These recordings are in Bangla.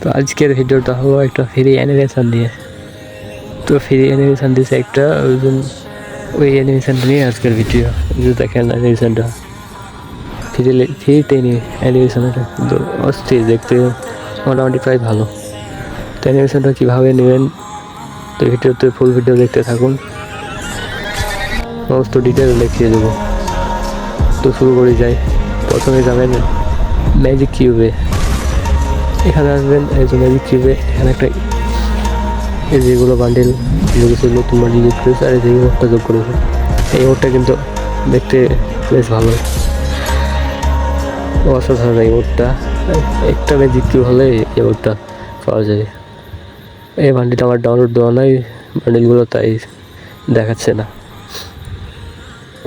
তো আজকের ভিডিওটা হলো একটা ফ্রি অ্যানিমেশন নিয়ে। তো ফ্রি অ্যানিমেশন দিয়েছে একটা, ওই অ্যানিমেশনটা নিয়ে আজকের ভিডিও। যে দেখেন অ্যানিমেশনটা ফ্রিতে নিয়ে অ্যানিমেশন, এটা কিন্তু অস্থির দেখতে, মোটামুটি প্রায় ভালো। তো অ্যানিমেশনটা কীভাবে নেবেন, তো ভিডিওতে ফুল ভিডিও দেখতে থাকুন, সমস্ত ডিটেল দেখিয়ে দেবো। তো শুরু করে যাই। প্রথমে যাবেন ম্যাজিক কিউবে, এখানে আসবেন। এই যে ম্যাজিক কিউবে এখানে একটা, এই যেগুলো বান্ডেল ছিল নতুন বান্ডেল যোগ করেছে, আর এই যে ওটা যোগ করেছে। এই ওটা কিন্তু দেখতে বেশ ভালো, অসাধারণ এই ওটা। একটা ম্যাজিক কিউ হলে এই ওটা পাওয়া যায়। এই বান্ডেলটা আমার ডাউনলোড দেওয়া নাই বান্ডেলগুলো, তাই দেখাচ্ছে না।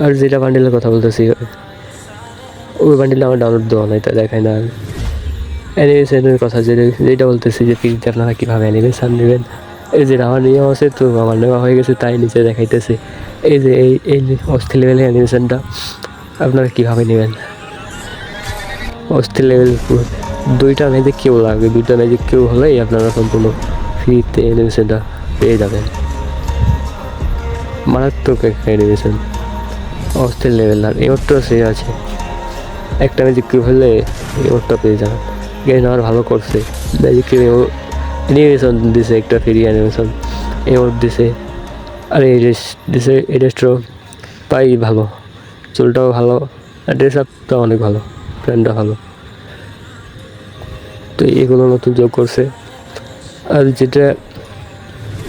আর যেটা বান্ডেলের কথা বলতেছি, ওই বান্ডেলটা আমার ডাউনলোড দেওয়া নাই, তাই দেখায় না। অ্যানিমেশনের কথা যেটা বলতেছি, যে ফ্রিতে আপনারা কীভাবে অ্যানিমেশন নেবেন। এই যে আমার নিয়ম আছে, তো আমার নেওয়া হয়ে গেছে, তাই নিচে দেখাইতেছে। এই যে এই অস্থির লেভেলের অ্যানিমেশনটা আপনারা কীভাবে নেবেন। অস্থির লেভেল, দুইটা ম্যাজিক কিউ লাগবে, দুইটা ম্যাজিক কিউ হলেই আপনারা সম্পূর্ণ ফ্রিতে অ্যানিমেশনটা পেয়ে যাবেন। মারাত্মক একটা অ্যানিমেশন, অস্থির লেভেল। আর এওরটাও সে আছে, একটা ম্যাজিক কিউ হলে এওরটা পেয়ে যাবেন। গেম আর ভালো করছে, ম্যাজিক কিউ অ্যানিমেশন দিছে, একটা ফ্রি অ্যানিমেশন এওর দিছে। আর এই ড্রেস দিছে, এই ড্রেসটাও পাই ভালো, চুলটাও ভালো, আর ড্রেস আপটাও অনেক ভালো, প্যান্টটা ভালো। তো এগুলো নতুন যোগ করছে। আর যেটা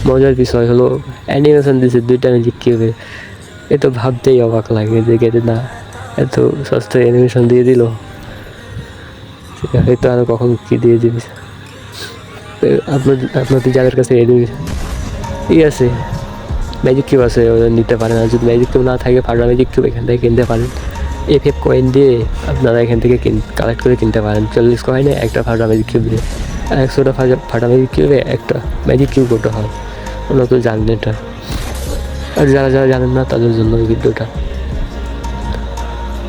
মজার বিষয় হলো, অ্যানিমেশন দিছে দুইটা ম্যাজিক কিউবে। এ তো ভাবতেই অবাক লাগে যে গেটে না এত সস্তায় অ্যানিমেশন দিয়ে দিল, হয়তো আরও কখন কী দিয়ে দিবি। আপনাদের যাদের কাছে আছে ম্যাজিক কিউব আছে, ওরা নিতে পারেন। আর যদি ম্যাজিক কিউব না থাকে, ফাটা ম্যাজিক কিউব এখান থেকে কিনতে পারেন। FF কয়েন দিয়ে আপনারা এখান থেকে কালেক্ট করে কিনতে পারেন। 40 কয়েনে একটা ফাটা ম্যাজিক কিউব দিয়ে, আর 100টা ফাটা ম্যাজিক কিউবে একটা ম্যাজিক কিউব করতে হয়। ওরা তো জানেন এটা, আর যারা যারা জানেন না তাদের জন্য এই ভিডিওটা।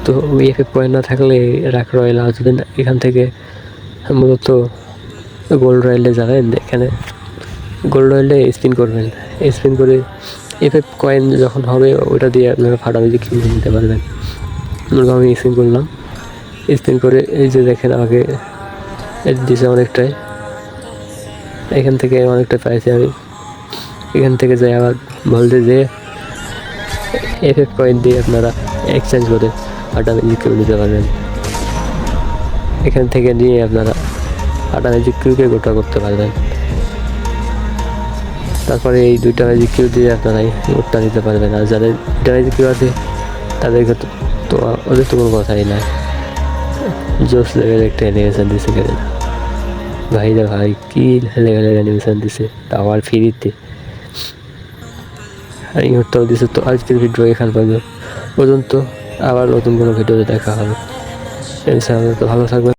তো FF কয়েন না থাকলে রাখ রয়েল আসবেন এখান থেকে, মূলত গোল্ড রয়েলে যাবেন। এখানে গোল্ড রয়েলে স্পিন করবেন, স্পিন করে FF কয়েন যখন হবে ওটা দিয়ে আপনারা ফাটা ম্যাজিক কিউব নিতে পারবেন। আমি স্পিন করলাম, স্পিন করে এই যে দেখেন আমাকে দিছে অনেকটাই, এখান থেকে অনেকটা পাইছি আমি। এখান থেকে যাই আবার বলতে যে FF কয়েন দিয়ে আপনারা এক্সচেঞ্জ করে ফাটা ম্যাজিক কিউব নিতে পারবেন। এখান থেকে নিয়ে আপনারা ফাটা ম্যাজিক কিউবকে গোটা করতে পারবেন। তারপরে এই দুইটা ম্যাজিক কিউব দিয়ে আপনারা ওটা নিতে পারবেন। আর যাদের দুইটা ম্যাজিক কিউব আছে তাদেরকে তো ওদের তো কোনো কথাই নাই। জোস লেভেলের একটা অ্যানিমেশন দিছে গেলে ভাই রে ভাই, কী লেভেলের অ্যানিমেশন দিছে, আবার ফ্রিতে। আর ইউরটাও দিছে। তো আজকের ভিডিও এখান পর্যন্ত, আবার নতুন কোনো ভিডিওতে দেখা হবে। ইনশাআল্লাহ। তো ভালো থাকবেন।